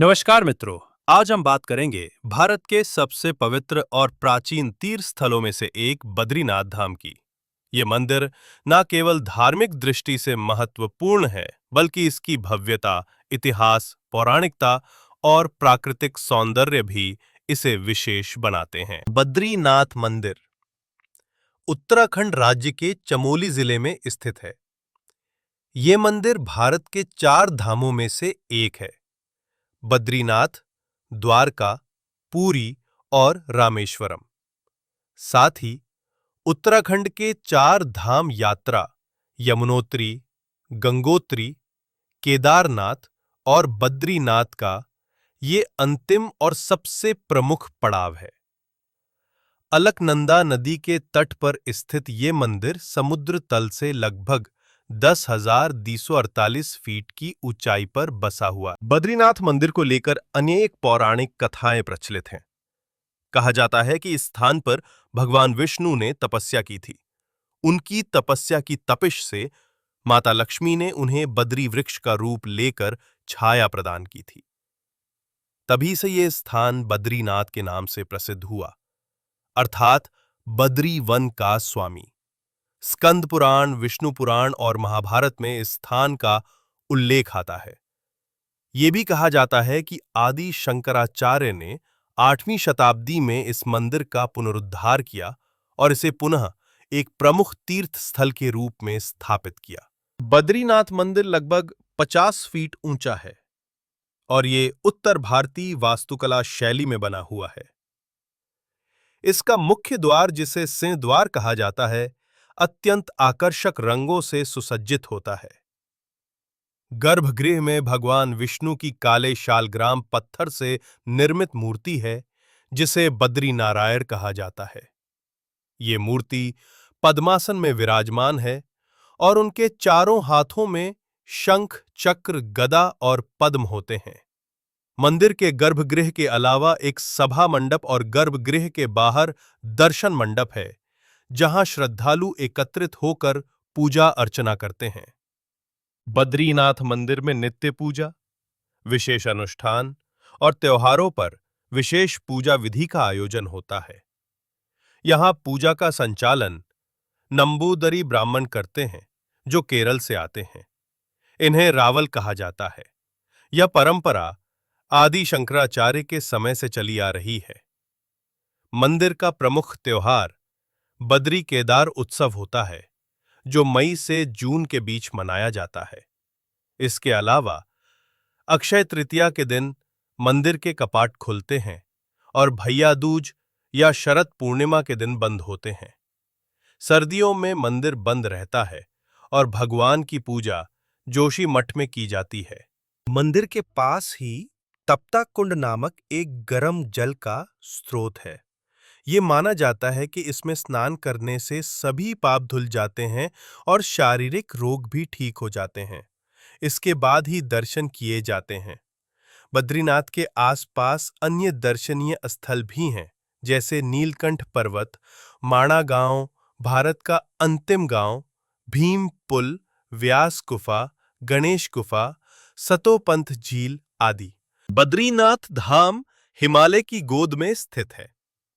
नमस्कार मित्रों। आज हम बात करेंगे भारत के सबसे पवित्र और प्राचीन तीर्थ स्थलों में से एक बद्रीनाथ धाम की। ये मंदिर न केवल धार्मिक दृष्टि से महत्वपूर्ण है, बल्कि इसकी भव्यता, इतिहास, पौराणिकता और प्राकृतिक सौंदर्य भी इसे विशेष बनाते हैं। बद्रीनाथ मंदिर उत्तराखंड राज्य के चमोली जिले में स्थित है। ये मंदिर भारत के 4 धामों में से एक है। बद्रीनाथ, द्वारका, पुरी और रामेश्वरम। साथ ही उत्तराखंड के 4 धाम यात्रा यमुनोत्री, गंगोत्री, केदारनाथ और बद्रीनाथ का ये अंतिम और सबसे प्रमुख पड़ाव है। अलकनंदा नदी के तट पर स्थित ये मंदिर समुद्र तल से लगभग 10,248 फीट की ऊंचाई पर बसा हुआ। बद्रीनाथ मंदिर को लेकर अनेक पौराणिक कथाएं प्रचलित हैं। कहा जाता है कि इस स्थान पर भगवान विष्णु ने तपस्या की थी। उनकी तपस्या की तपिश से माता लक्ष्मी ने उन्हें बद्री वृक्ष का रूप लेकर छाया प्रदान की थी। तभी से यह स्थान बद्रीनाथ के नाम से प्रसिद्ध हुआ, अर्थात बद्री वन का स्वामी। स्कंद पुराण, विष्णु पुराण और महाभारत में इस स्थान का उल्लेख आता है। ये भी कहा जाता है कि आदि शंकराचार्य ने 8वीं शताब्दी में इस मंदिर का पुनरुद्धार किया और इसे पुनः एक प्रमुख तीर्थ स्थल के रूप में स्थापित किया। बद्रीनाथ मंदिर लगभग 50 फीट ऊंचा है और ये उत्तर भारतीय वास्तुकला शैली में बना हुआ है। इसका मुख्य द्वार, जिसे सिंह द्वार कहा जाता है, अत्यंत आकर्षक रंगों से सुसज्जित होता है। गर्भगृह में भगवान विष्णु की काले शालग्राम पत्थर से निर्मित मूर्ति है, जिसे बद्री नारायण कहा जाता है। ये मूर्ति पद्मासन में विराजमान है और उनके चारों हाथों में शंख, चक्र, गदा और पद्म होते हैं। मंदिर के गर्भगृह के अलावा एक सभा मंडप और गर्भगृह के बाहर दर्शन मंडप है, जहां श्रद्धालु एकत्रित होकर पूजा अर्चना करते हैं। बद्रीनाथ मंदिर में नित्य पूजा, विशेष अनुष्ठान और त्योहारों पर विशेष पूजा विधि का आयोजन होता है। यहां पूजा का संचालन नंबूदरी ब्राह्मण करते हैं, जो केरल से आते हैं। इन्हें रावल कहा जाता है। यह परंपरा आदि शंकराचार्य के समय से चली आ रही है। मंदिर का प्रमुख त्योहार बद्री केदार उत्सव होता है, जो मई से जून के बीच मनाया जाता है। इसके अलावा अक्षय तृतीया के दिन मंदिर के कपाट खुलते हैं और भैया दूज या शरद पूर्णिमा के दिन बंद होते हैं। सर्दियों में मंदिर बंद रहता है और भगवान की पूजा जोशी मठ में की जाती है। मंदिर के पास ही तप्ता कुंड नामक एक गर्म जल का स्रोत है। ये माना जाता है कि इसमें स्नान करने से सभी पाप धुल जाते हैं और शारीरिक रोग भी ठीक हो जाते हैं। इसके बाद ही दर्शन किए जाते हैं। बद्रीनाथ के आसपास अन्य दर्शनीय स्थल भी हैं, जैसे नीलकंठ पर्वत, माणा गांव, भारत का अंतिम गांव, भीम पुल, व्यास गुफा, गणेश गुफा, सतोपंथ झील आदि। बद्रीनाथ धाम हिमालय की गोद में स्थित है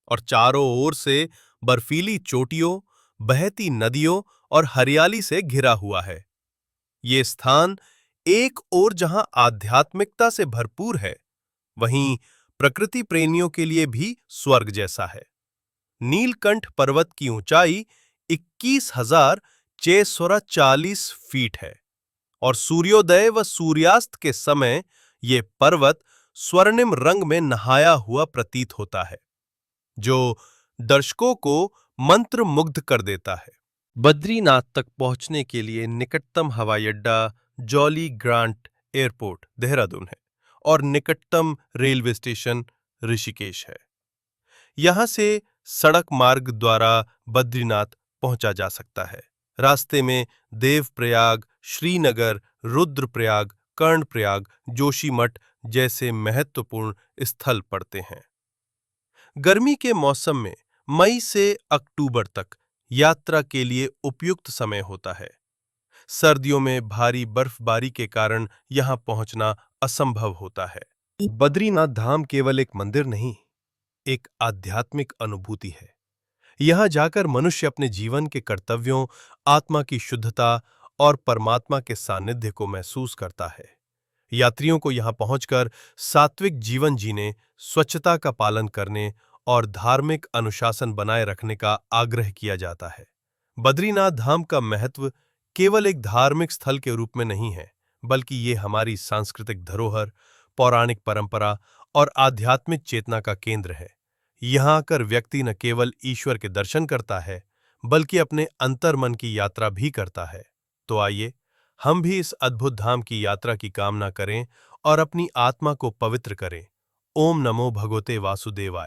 और चारों ओर से बर्फीली चोटियों, बहती नदियों और हरियाली से घिरा हुआ है। ये स्थान एक ओर जहां आध्यात्मिकता से भरपूर है, वहीं प्रकृति प्रेमियों के लिए भी स्वर्ग जैसा है। नीलकंठ पर्वत की ऊंचाई 21,640 फीट है और सूर्योदय व सूर्यास्त के समय ये पर्वत स्वर्णिम रंग में नहाया हुआ प्रतीत होता है, जो दर्शकों को मंत्रमुग्ध कर देता है। बद्रीनाथ तक पहुंचने के लिए निकटतम हवाई अड्डा जॉली ग्रांट एयरपोर्ट, देहरादून है और निकटतम रेलवे स्टेशन ऋषिकेश है। यहां से सड़क मार्ग द्वारा बद्रीनाथ पहुंचा जा सकता है। रास्ते में देवप्रयाग, श्रीनगर, रुद्रप्रयाग, कर्णप्रयाग, जोशीमठ जैसे महत्वपूर्ण स्थल पड़ते हैं। गर्मी के मौसम में मई से अक्टूबर तक यात्रा के लिए उपयुक्त समय होता है। सर्दियों में भारी बर्फबारी के कारण यहां पहुंचना असंभव होता है। बद्रीनाथ धाम केवल एक मंदिर नहीं, एक आध्यात्मिक अनुभूति है। यहां जाकर मनुष्य अपने जीवन के कर्तव्यों, आत्मा की शुद्धता और परमात्मा के सानिध्य को महसूस करता है। यात्रियों को यहां पहुंचकर सात्विक जीवन जीने, स्वच्छता का पालन करने और धार्मिक अनुशासन बनाए रखने का आग्रह किया जाता है। बद्रीनाथ धाम का महत्व केवल एक धार्मिक स्थल के रूप में नहीं है, बल्कि ये हमारी सांस्कृतिक धरोहर, पौराणिक परंपरा और आध्यात्मिक चेतना का केंद्र है। यहाँ आकर व्यक्ति न केवल ईश्वर के दर्शन करता है, बल्कि अपने अंतर्मन की यात्रा भी करता है। तो आइए, हम भी इस अद्भुत धाम की यात्रा की कामना करें और अपनी आत्मा को पवित्र करें। ओम नमो भगवते वासुदेवाय।